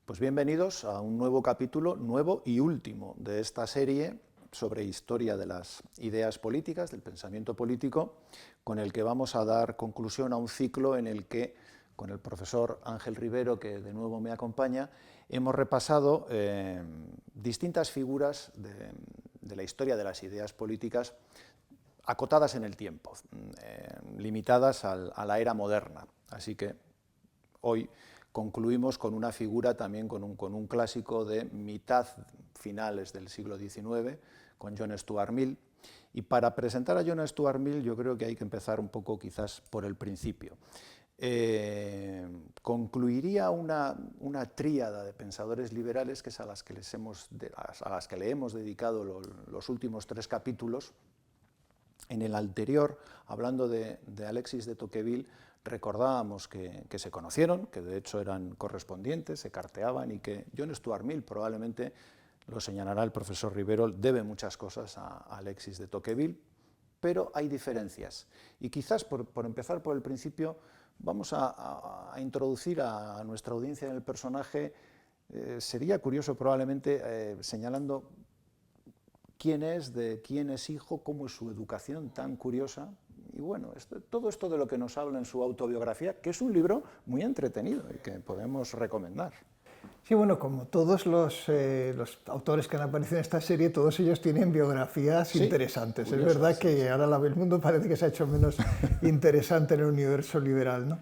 Pues bienvenidos a un nuevo capítulo, nuevo y último de esta serie sobre historia de las ideas políticas, del pensamiento político, con el que vamos a dar conclusión a un ciclo en el que, con el profesor Ángel Rivero, que de nuevo me acompaña, hemos repasado distintas figuras de la historia de las ideas políticas acotadas en el tiempo, limitadas a la era moderna. Así que hoy concluimos con una figura también con un clásico de mitad finales del siglo XIX, con John Stuart Mill. Y para presentar a John Stuart Mill yo creo que hay que empezar un poco quizás por el principio. Concluiría una tríada de pensadores liberales, que es a las que le hemos dedicado los últimos 3 capítulos. En el anterior, hablando de Alexis de Tocqueville, recordábamos que se conocieron, que de hecho eran correspondientes, se carteaban, y que John Stuart Mill, probablemente lo señalará el profesor Rivero, debe muchas cosas a Alexis de Tocqueville, pero hay diferencias. Y quizás, por empezar por el principio, vamos a introducir a nuestra audiencia en el personaje. Sería curioso probablemente señalando quién es, de quién es hijo, cómo es su educación tan curiosa. Y bueno, todo esto de lo que nos habla en su autobiografía, que es un libro muy entretenido y que podemos recomendar. Sí, bueno, como todos los autores que han aparecido en esta serie, todos ellos tienen biografías interesantes. Curioso, es verdad que ahora el mundo parece que se ha hecho menos interesante en el universo liberal, ¿no?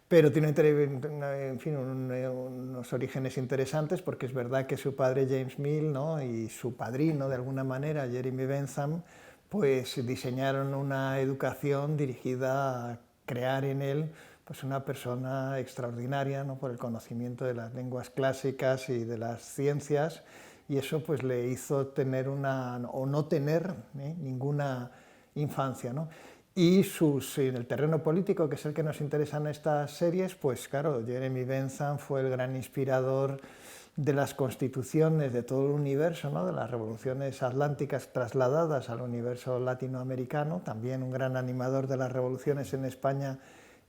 Pero tiene, en fin, unos orígenes interesantes, porque es verdad que su padre James Mill, ¿no?, y su padrino, de alguna manera, Jeremy Bentham, pues diseñaron una educación dirigida a crear en él pues una persona extraordinaria, ¿no?, por el conocimiento de las lenguas clásicas y de las ciencias, y eso pues le hizo tener o no tener ninguna infancia, ¿no? Y en el terreno político, que es el que nos interesa en estas series, pues claro, Jeremy Bentham fue el gran inspirador de las constituciones de todo el universo, ¿no?, de las revoluciones atlánticas trasladadas al universo latinoamericano, también un gran animador de las revoluciones en España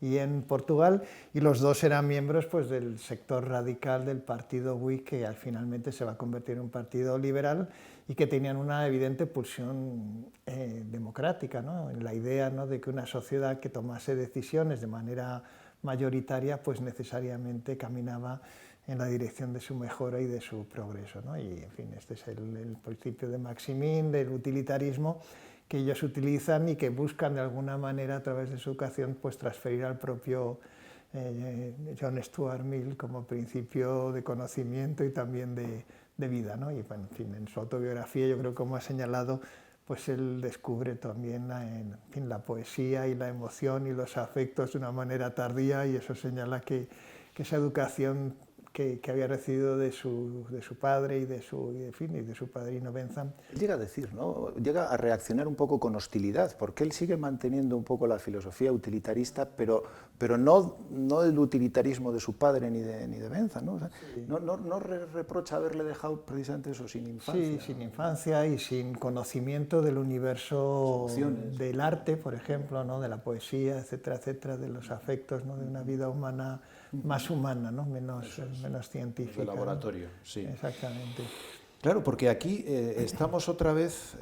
y en Portugal, y los dos eran miembros pues, del sector radical del partido Whig, que finalmente se va a convertir en un partido liberal, y que tenían una evidente pulsión democrática, ¿no?, en la idea, ¿no?, de que una sociedad que tomase decisiones de manera mayoritaria pues necesariamente caminaba en la dirección de su mejora y de su progreso, ¿no? Y en fin, este es el principio de Maximin, del utilitarismo, que ellos utilizan y que buscan de alguna manera a través de su educación pues transferir al propio John Stuart Mill como principio de conocimiento y también de vida, ¿no? Y bueno, en fin, en su autobiografía, yo creo, como ha señalado, pues él descubre también en fin, la poesía y la emoción y los afectos de una manera tardía, y eso señala que esa educación que había recibido de su padre y de su padrino Bentham. Llega a decir, ¿no?, llega a reaccionar un poco con hostilidad, porque él sigue manteniendo un poco la filosofía utilitarista, pero no el utilitarismo de su padre ni de Bentham, ¿no? O sea, sí. No reprocha haberle dejado precisamente eso, sin infancia. Sí, sin infancia y sin conocimiento del universo del arte, por ejemplo, ¿no?, de la poesía, etcétera, etcétera, de los afectos, ¿no?, de una vida humana más humana, ¿no?, menos científica. De laboratorio, ¿no? Sí. Exactamente. Claro, porque aquí estamos otra vez...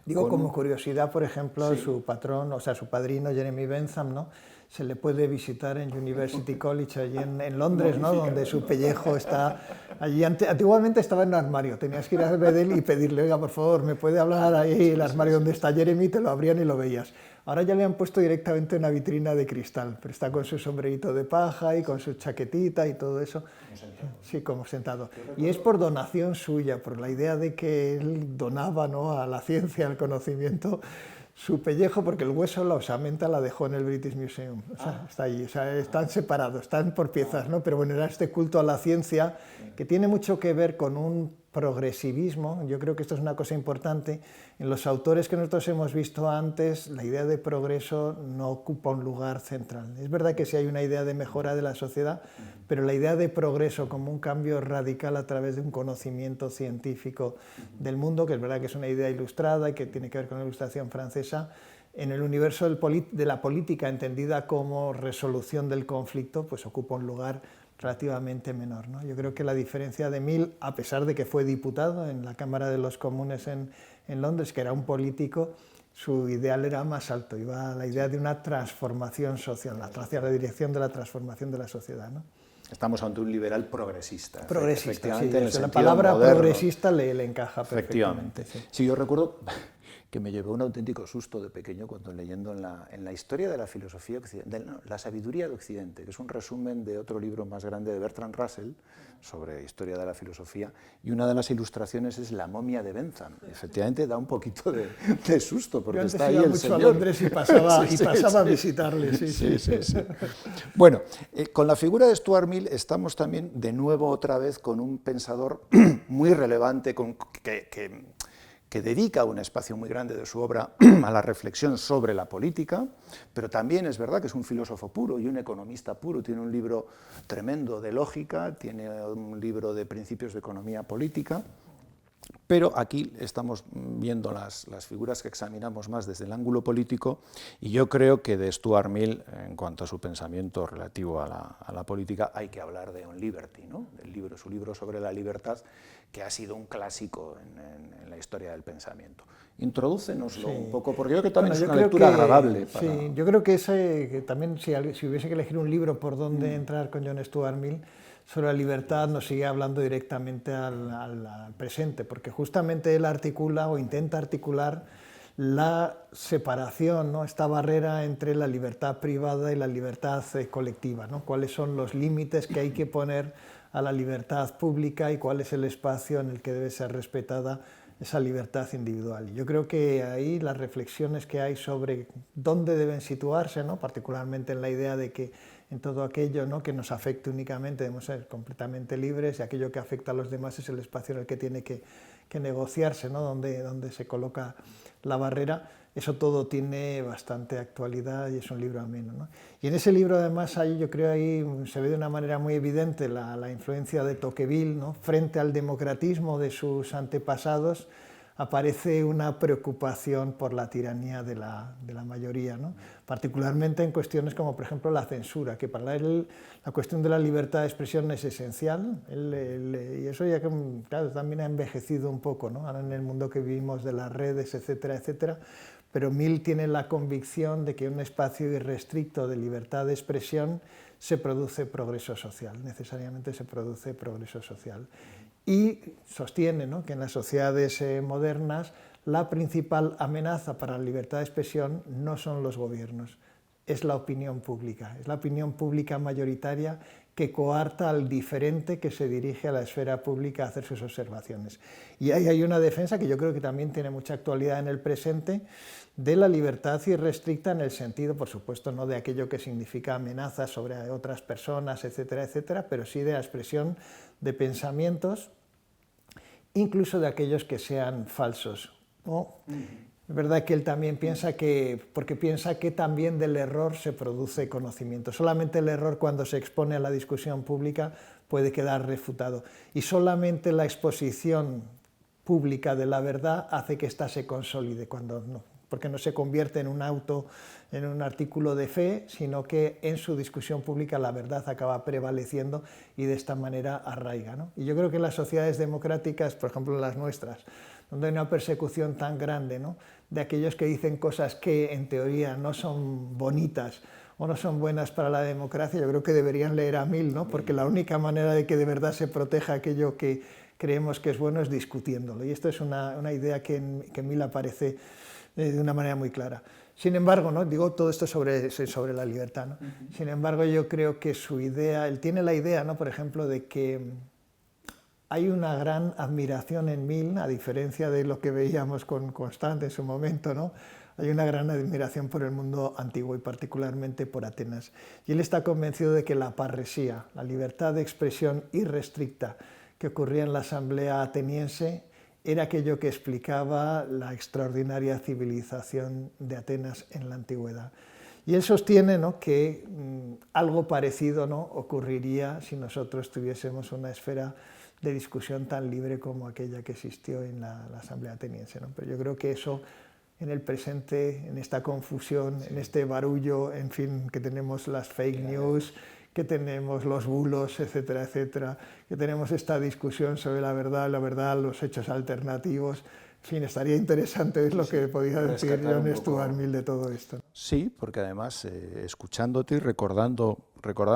Digo, como curiosidad, por ejemplo, sí, su patrón, o sea, su padrino, Jeremy Bentham, ¿no?, se le puede visitar en University College, allí en Londres, ¿no?, donde su pellejo está allí. Antiguamente estaba en un armario, tenías que ir a ver de él y pedirle, oiga, por favor, ¿me puede hablar ahí el armario donde está Jeremy? Te lo abrían y lo veías. Ahora ya le han puesto directamente una vitrina de cristal, pero está con su sombrerito de paja y con su chaquetita y todo eso. Sí, como sentado. Y es por donación suya, por la idea de que él donaba, ¿no?, a la ciencia, al conocimiento, su pellejo, porque el hueso, la osamenta, la dejó en el British Museum. O sea, está allí, o sea, están separados, están por piezas, ¿no? Pero bueno, era este culto a la ciencia que tiene mucho que ver con un progresivismo. Yo creo que esto es una cosa importante. En los autores que nosotros hemos visto antes, la idea de progreso no ocupa un lugar central. Es verdad que sí hay una idea de mejora de la sociedad, pero la idea de progreso como un cambio radical a través de un conocimiento científico del mundo, que es verdad que es una idea ilustrada y que tiene que ver con la Ilustración francesa, en el universo de la política entendida como resolución del conflicto, pues ocupa un lugar relativamente menor, ¿no? Yo creo que la diferencia de Mill, a pesar de que fue diputado en la Cámara de los Comunes en Londres, que era un político, su ideal era más alto, iba a la idea de una transformación social, hacia la dirección de la transformación de la sociedad, ¿no? Estamos ante un liberal progresista. Progresista, sí, en el la palabra moderno. progresista le encaja perfectamente. Efectivamente. Sí, yo recuerdo que me llevó un auténtico susto de pequeño cuando leyendo en la historia de la filosofía occidental, la sabiduría de Occidente, que es un resumen de otro libro más grande de Bertrand Russell sobre historia de la filosofía, y una de las ilustraciones es la momia de Bentham. Efectivamente da un poquito de susto, porque está ahí el señor. Yo antes iba mucho a Londres y pasaba a visitarle. Sí. Bueno, con la figura de Stuart Mill estamos también de nuevo otra vez con un pensador muy relevante que dedica un espacio muy grande de su obra a la reflexión sobre la política, pero también es verdad que es un filósofo puro y un economista puro. Tiene un libro tremendo de lógica, tiene un libro de principios de economía política, pero aquí estamos viendo las figuras que examinamos más desde el ángulo político, y yo creo que de Stuart Mill, en cuanto a su pensamiento relativo a la política, hay que hablar de On Liberty, ¿no? Su libro sobre la libertad, que ha sido un clásico en la historia del pensamiento. Introdúcenoslo un poco, porque yo creo que también es una lectura agradable. Sí, yo creo que también si hubiese que elegir un libro por donde entrar con John Stuart Mill, sobre la libertad nos sigue hablando directamente al presente, porque justamente él articula o intenta articular la separación, ¿no? Esta barrera entre la libertad privada y la libertad colectiva, ¿no? Cuáles son los límites que hay que poner a la libertad pública y cuál es el espacio en el que debe ser respetada esa libertad individual. Y yo creo que ahí las reflexiones que hay sobre dónde deben situarse, ¿no? Particularmente en la idea de que en todo aquello, ¿no?, que nos afecte únicamente debemos ser completamente libres, y aquello que afecta a los demás es el espacio en el que tiene que negociarse, ¿no?, donde se coloca la barrera. Eso todo tiene bastante actualidad y es un libro ameno, ¿no? Y en ese libro además yo creo ahí se ve de una manera muy evidente la influencia de Tocqueville, ¿no? Frente al democratismo de sus antepasados aparece una preocupación por la tiranía de la mayoría, ¿no? Particularmente en cuestiones como por ejemplo la censura, que para él la cuestión de la libertad de expresión es esencial, y eso ya que claro, también ha envejecido un poco, ¿no? Ahora en el mundo que vivimos de las redes, etcétera, etcétera, pero Mill tiene la convicción de que en un espacio irrestricto de libertad de expresión se produce progreso social, necesariamente se produce progreso social. Y sostiene, ¿no?, que en las sociedades modernas la principal amenaza para la libertad de expresión no son los gobiernos, es la opinión pública mayoritaria que coarta al diferente que se dirige a la esfera pública a hacer sus observaciones. Y ahí hay una defensa que yo creo que también tiene mucha actualidad en el presente, de la libertad irrestricta en el sentido, por supuesto, no de aquello que significa amenazas sobre otras personas, etcétera, etcétera, pero sí de la expresión de pensamientos, incluso de aquellos que sean falsos, ¿no? Es verdad que él también piensa porque piensa que también del error se produce conocimiento. Solamente el error, cuando se expone a la discusión pública, puede quedar refutado. Y solamente la exposición pública de la verdad hace que ésta se consolide, porque no se convierte en un artículo de fe, sino que en su discusión pública la verdad acaba prevaleciendo y de esta manera arraiga, ¿no? Y yo creo que en las sociedades democráticas, por ejemplo las nuestras, donde hay una persecución tan grande, ¿no?, de aquellos que dicen cosas que en teoría no son bonitas o no son buenas para la democracia, yo creo que deberían leer a Mill, ¿no?, porque la única manera de que de verdad se proteja aquello que creemos que es bueno es discutiéndolo. Y esto es una idea que en Mill aparece de una manera muy clara. Sin embargo, ¿no?, digo todo esto sobre la libertad, ¿no? Sin embargo, yo creo que él tiene la idea, ¿no?, por ejemplo, de que hay una gran admiración en Mill, a diferencia de lo que veíamos con Constant en su momento, ¿no? Hay una gran admiración por el mundo antiguo y particularmente por Atenas. Y él está convencido de que la parresía, la libertad de expresión irrestricta que ocurría en la asamblea ateniense, era aquello que explicaba la extraordinaria civilización de Atenas en la antigüedad. Y él sostiene, ¿no?, que algo parecido, ¿no?, ocurriría si nosotros tuviésemos una esfera de discusión tan libre como aquella que existió en la asamblea ateniense, ¿no? Pero yo creo que eso en el presente, en esta confusión, en este barullo, en fin, que tenemos las fake news, que tenemos los bulos, etcétera, etcétera, que tenemos esta discusión sobre la verdad, los hechos alternativos. En fin, estaría interesante ver lo que podía decir John Stuart Mill de todo esto. Sí, porque además, escuchándote y recordando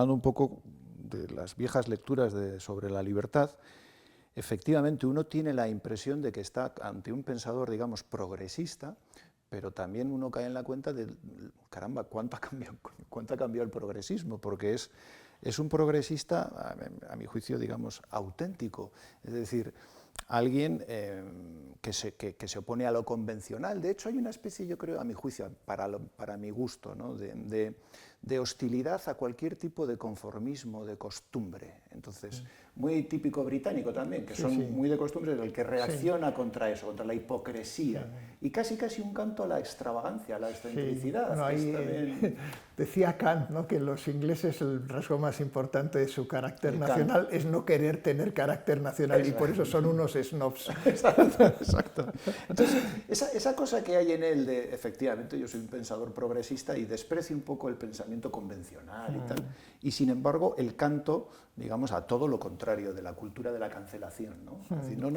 un poco de las viejas lecturas sobre la libertad, efectivamente uno tiene la impresión de que está ante un pensador, digamos, progresista, pero también uno cae en la cuenta de, caramba, ¿cuánto ha cambiado el progresismo? Porque es un progresista, a mi juicio, digamos, auténtico. Es decir, alguien que se opone a lo convencional. De hecho, hay una especie, yo creo, a mi juicio, para mi gusto, ¿no?, de hostilidad a cualquier tipo de conformismo, de costumbre. Entonces, muy típico británico también, que son muy de costumbre, el que reacciona contra eso, contra la hipocresía, y casi un canto a la extravagancia, a la excentricidad. Bueno, ahí, también... decía Kant, ¿no?, que los ingleses el rasgo más importante de su carácter nacional es no querer tener carácter nacional, y por eso son unos snobs. Exacto. Entonces, esa cosa que hay en él de, efectivamente, yo soy un pensador progresista y desprecio un poco el pensamiento convencional y tal, y sin embargo el canto, digamos, a todo lo contrario de la cultura de la cancelación, ¿no? Es decir, no,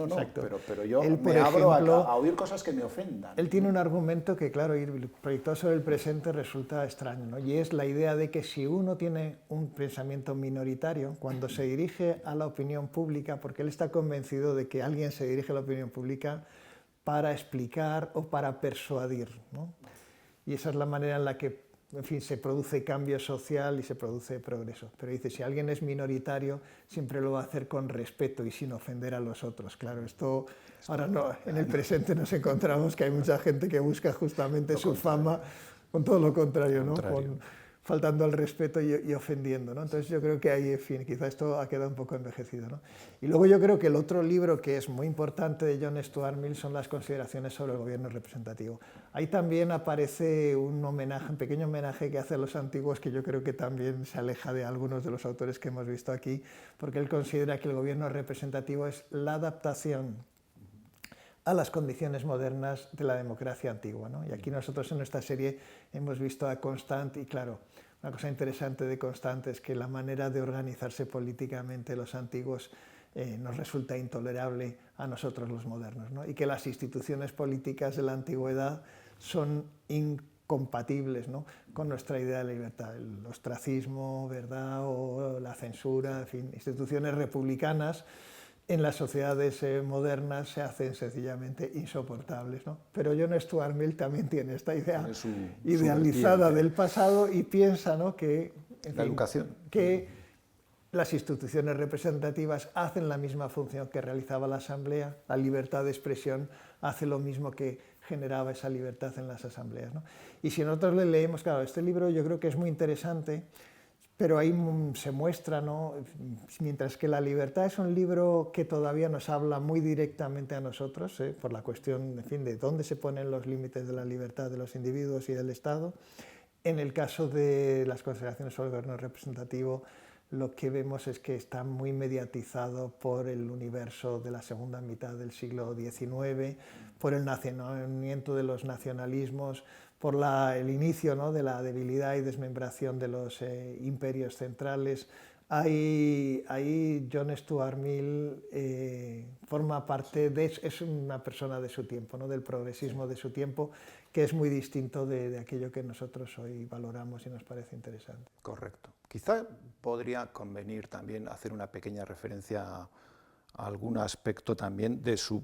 pero yo él, me abro a oír cosas que me ofendan. Él tiene un argumento que, claro, ir proyectado sobre el presente resulta extraño, ¿no? Y es la idea de que si uno tiene un pensamiento minoritario, cuando se dirige a la opinión pública, porque él está convencido de que alguien se dirige a la opinión pública para explicar o para persuadir, ¿no? Y esa es la manera en la que, en fin, se produce cambio social y se produce progreso. Pero dice, si alguien es minoritario, siempre lo va a hacer con respeto y sin ofender a los otros. Claro, esto ahora no, en el presente nos encontramos que hay mucha gente que busca justamente su fama con todo lo contrario, ¿no? Faltando al respeto y ofendiendo, ¿no? Entonces yo creo que ahí, en fin, quizá esto ha quedado un poco envejecido, ¿no? Y luego yo creo que el otro libro que es muy importante de John Stuart Mill son las consideraciones sobre el gobierno representativo. Ahí también aparece un homenaje, un pequeño homenaje que hace a los antiguos, que yo creo que también se aleja de algunos de los autores que hemos visto aquí, porque él considera que el gobierno representativo es la adaptación a las condiciones modernas de la democracia antigua, ¿no? Y aquí nosotros en nuestra serie hemos visto a Constant, y claro, una cosa interesante de Constant es que la manera de organizarse políticamente los antiguos nos resulta intolerable a nosotros los modernos, ¿no? Y que las instituciones políticas de la antigüedad son incompatibles, ¿no?, con nuestra idea de libertad, el ostracismo, ¿verdad?, o la censura, en fin, instituciones republicanas en las sociedades modernas se hacen sencillamente insoportables, ¿no? Pero John Stuart Mill también tiene esta idea idealizada del pasado y piensa, ¿no?, que, en fin, educación, que las instituciones representativas hacen la misma función que realizaba la Asamblea, la libertad de expresión hace lo mismo que generaba esa libertad en las asambleas, ¿no? Y si nosotros le leemos, claro, este libro yo creo que es muy interesante, pero ahí se muestra, ¿no?, mientras que La libertad es un libro que todavía nos habla muy directamente a nosotros, por la cuestión, en fin, de dónde se ponen los límites de la libertad de los individuos y del Estado. En el caso de las consideraciones sobre el gobierno representativo, lo que vemos es que está muy mediatizado por el universo de la segunda mitad del siglo XIX, por el nacimiento de los nacionalismos, por el inicio, ¿no?, de la debilidad y desmembración de los imperios centrales. Ahí John Stuart Mill forma parte es una persona de su tiempo, ¿no?, del progresismo de su tiempo, que es muy distinto de aquello que nosotros hoy valoramos y nos parece interesante. Correcto. Quizá podría convenir también hacer una pequeña referencia a algún aspecto también de su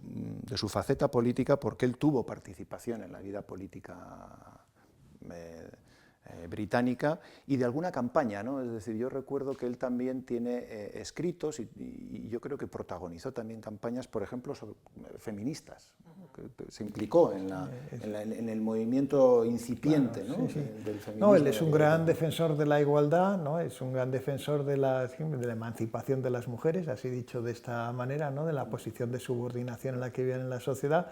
faceta política, porque él tuvo participación en la vida política británica y de alguna campaña, ¿no? Es decir, yo recuerdo que él también tiene escritos y yo creo que protagonizó también campañas, por ejemplo, feministas, que se implicó en el movimiento incipiente, claro, ¿no?, del feminismo. No, él es un gran defensor de la igualdad, ¿no?, es un gran defensor de la emancipación de las mujeres, así dicho de esta manera, ¿no?, de la posición de subordinación en la que viven en la sociedad.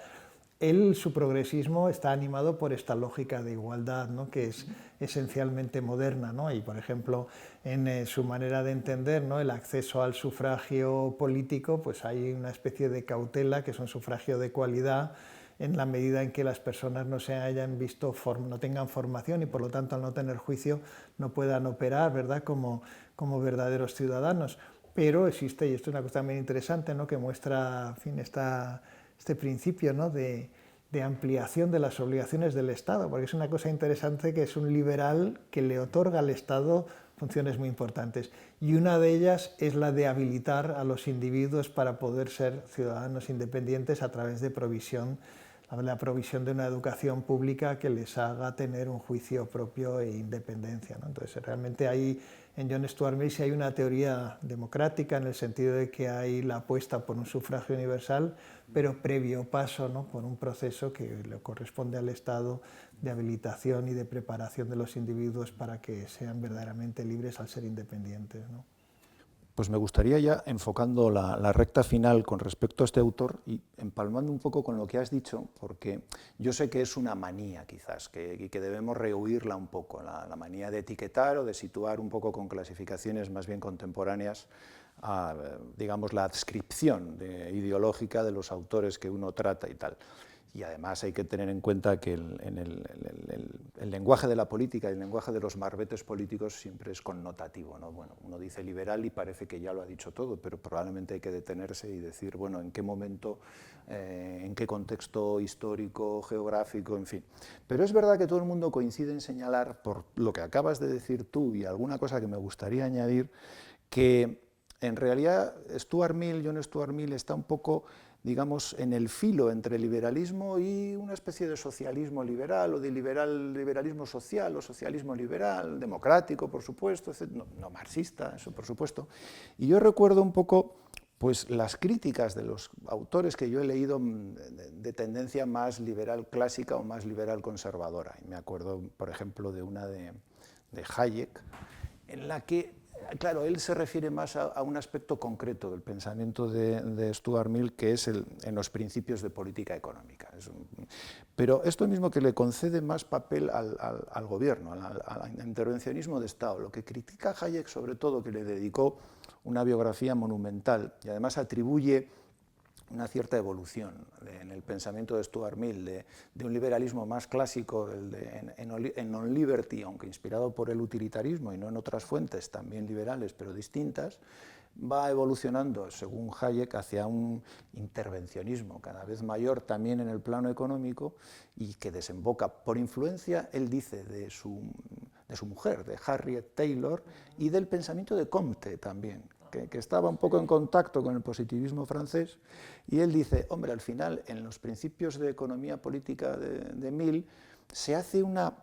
Su progresismo está animado por esta lógica de igualdad, ¿no?, que es esencialmente moderna, ¿no? Y, por ejemplo, en su manera de entender, ¿no?, el acceso al sufragio político, pues hay una especie de cautela, que es un sufragio de cualidad, en la medida en que las personas no se hayan visto, no tengan formación y por lo tanto al no tener juicio no puedan operar, ¿verdad?, como como verdaderos ciudadanos. Pero existe, y esto es una cosa también interesante, ¿no?, que muestra, en fin, este principio, ¿no?, de ampliación de las obligaciones del Estado, porque es una cosa interesante que es un liberal que le otorga al Estado funciones muy importantes. Y una de ellas es la de habilitar a los individuos para poder ser ciudadanos independientes a través de la provisión de una educación pública que les haga tener un juicio propio e independencia, ¿no? Entonces, realmente ahí en John Stuart Mill sí hay una teoría democrática en el sentido de que hay la apuesta por un sufragio universal, pero previo paso, ¿no?, por un proceso que le corresponde al Estado de habilitación y de preparación de los individuos para que sean verdaderamente libres al ser independientes, ¿no? Pues me gustaría ya, enfocando la recta final con respecto a este autor y empalmando un poco con lo que has dicho, porque yo sé que es una manía quizás, y que debemos rehuirla un poco, la manía de etiquetar o de situar un poco con clasificaciones más bien contemporáneas a, digamos, la adscripción ideológica de los autores que uno trata y tal. Y además hay que tener en cuenta que el lenguaje de la política y el lenguaje de los marbetes políticos siempre es connotativo, ¿no? Bueno, uno dice liberal y parece que ya lo ha dicho todo, pero probablemente hay que detenerse y decir, bueno, en qué momento, en qué contexto histórico, geográfico, en fin. Pero es verdad que todo el mundo coincide en señalar, por lo que acabas de decir tú y alguna cosa que me gustaría añadir, que en realidad John Stuart Mill está un poco, digamos, en el filo entre liberalismo y una especie de socialismo liberal, o de liberalismo social, o socialismo liberal, democrático, por supuesto, no marxista, eso por supuesto. Y yo recuerdo un poco, pues, las críticas de los autores que yo he leído de tendencia más liberal clásica o más liberal conservadora. Y me acuerdo, por ejemplo, de una de Hayek, en la que, claro, él se refiere más a un aspecto concreto del pensamiento de Stuart Mill, que es en los principios de política económica. Pero esto mismo que le concede más papel al gobierno, al intervencionismo de Estado. Lo que critica Hayek, sobre todo, que le dedicó una biografía monumental y además atribuye una cierta evolución en el pensamiento de Stuart Mill, de un liberalismo más clásico en non-liberty, aunque inspirado por el utilitarismo y no en otras fuentes también liberales pero distintas, va evolucionando, según Hayek, hacia un intervencionismo cada vez mayor también en el plano económico y que desemboca por influencia, él dice, de su mujer, de Harriet Taylor, y del pensamiento de Comte también, que estaba un poco en contacto con el positivismo francés, y él dice, hombre, al final, en los principios de economía política de Mill, se hace una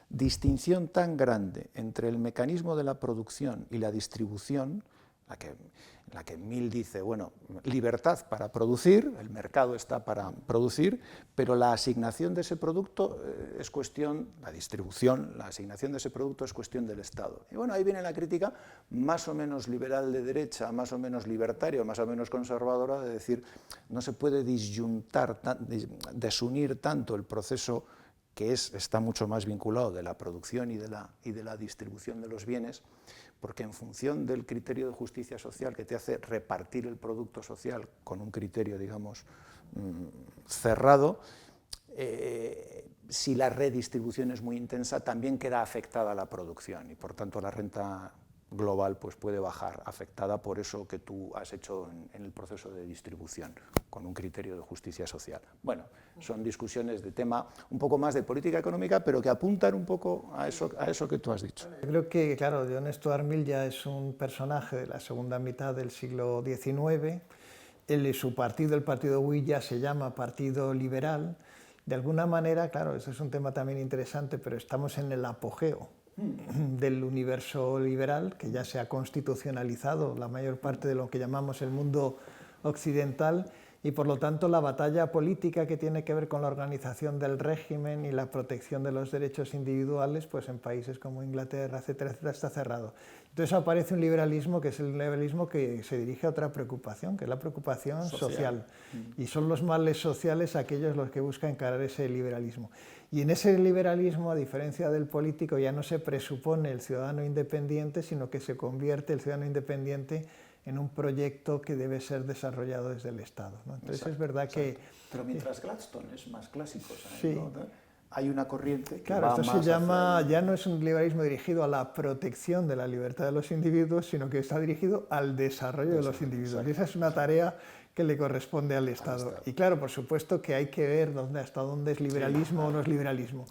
distinción tan grande entre el mecanismo de la producción y la distribución, en la que Mill dice, bueno, libertad para producir, el mercado está para producir, pero la asignación de ese producto es cuestión, la distribución, la asignación de ese producto es cuestión del Estado. Y bueno, ahí viene la crítica más o menos liberal de derecha, más o menos libertaria, más o menos conservadora, de decir, no se puede disyuntar, desunir tanto el proceso que está mucho más vinculado de la producción y de la distribución de los bienes, porque en función del criterio de justicia social que te hace repartir el producto social con un criterio, digamos, cerrado, si la redistribución es muy intensa, también queda afectada la producción y por tanto la renta global pues, puede bajar, afectada por eso que tú has hecho en el proceso de distribución, con un criterio de justicia social. Bueno, son discusiones de tema un poco más de política económica, pero que apuntan un poco a eso que tú has dicho. Yo creo que, claro, John Stuart Mill ya es un personaje de la segunda mitad del siglo XIX. Su partido, el partido Whig, ya se llama Partido Liberal. De alguna manera, claro, eso es un tema también interesante, pero estamos en el apogeo del universo liberal, que ya se ha constitucionalizado la mayor parte de lo que llamamos el mundo occidental, y por lo tanto la batalla política que tiene que ver con la organización del régimen y la protección de los derechos individuales, pues en países como Inglaterra, etcétera, etcétera, está cerrado. Entonces aparece un liberalismo que es el liberalismo que se dirige a otra preocupación, que es la preocupación social. Y son los males sociales aquellos los que buscan encarar ese liberalismo. Y en ese liberalismo, a diferencia del político, ya no se presupone el ciudadano independiente, sino que se convierte el ciudadano independiente en un proyecto que debe ser desarrollado desde el Estado, ¿no? Entonces, exacto, es verdad exacto. Pero mientras Gladstone es más clásico, ¿sabes? Sí. ¿No? hay una corriente que Claro, va esto más se llama, hacia ya no es un liberalismo dirigido a la protección de la libertad de los individuos, sino que está dirigido al desarrollo de los individuos. Y esa es una tarea que le corresponde al Estado. Y claro, por supuesto que hay que ver hasta dónde es liberalismo o no es liberalismo.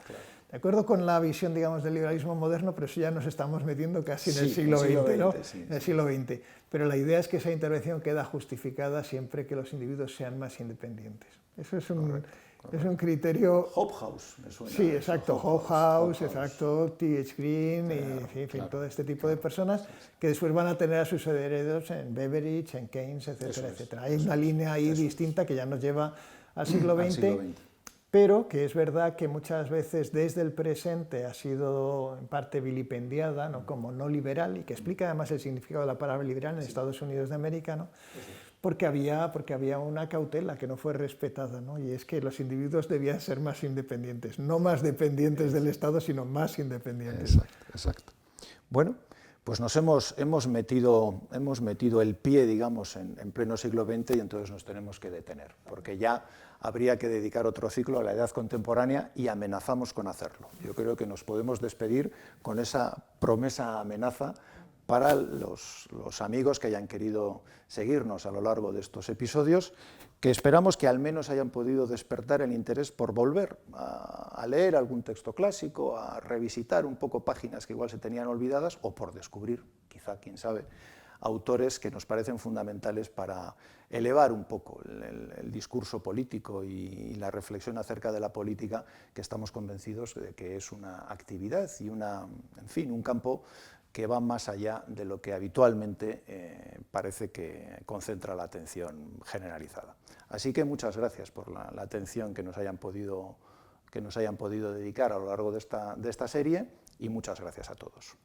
De acuerdo con la visión, digamos, del liberalismo moderno, pero eso ya nos estamos metiendo casi en el siglo XX, ¿no? En el siglo XX. Pero la idea es que esa intervención queda justificada siempre que los individuos sean más independientes. Eso es un... Es un criterio... Hobhouse, me suena. Sí, exacto, Hobhouse, exacto, T.H. Green y en fin, todo este tipo de personas que después van a tener a sus herederos en Beveridge, en Keynes, etcétera, etcétera. Hay una línea ahí distinta que ya nos lleva al siglo XX, pero que es verdad que muchas veces desde el presente ha sido en parte vilipendiada, ¿no?, como no liberal, y que explica además el significado de la palabra liberal en Estados Unidos de América, ¿no?, porque había una cautela que no fue respetada, ¿no? Y es que los individuos debían ser más independientes, no más dependientes del Estado, sino más independientes. Exacto, exacto. Bueno, pues nos hemos metido el pie, digamos, en pleno siglo XX y entonces nos tenemos que detener, porque ya habría que dedicar otro ciclo a la edad contemporánea y amenazamos con hacerlo. Yo creo que nos podemos despedir con esa promesa amenaza para los amigos que hayan querido seguirnos a lo largo de estos episodios, que esperamos que al menos hayan podido despertar el interés por volver a leer algún texto clásico, a revisitar un poco páginas que igual se tenían olvidadas, o por descubrir, quizá, quién sabe, autores que nos parecen fundamentales para elevar un poco el discurso político y la reflexión acerca de la política, que estamos convencidos de que es una actividad y en fin, un campo que va más allá de lo que habitualmente parece que concentra la atención generalizada. Así que muchas gracias por la atención que nos hayan podido dedicar a lo largo de esta serie, y muchas gracias a todos.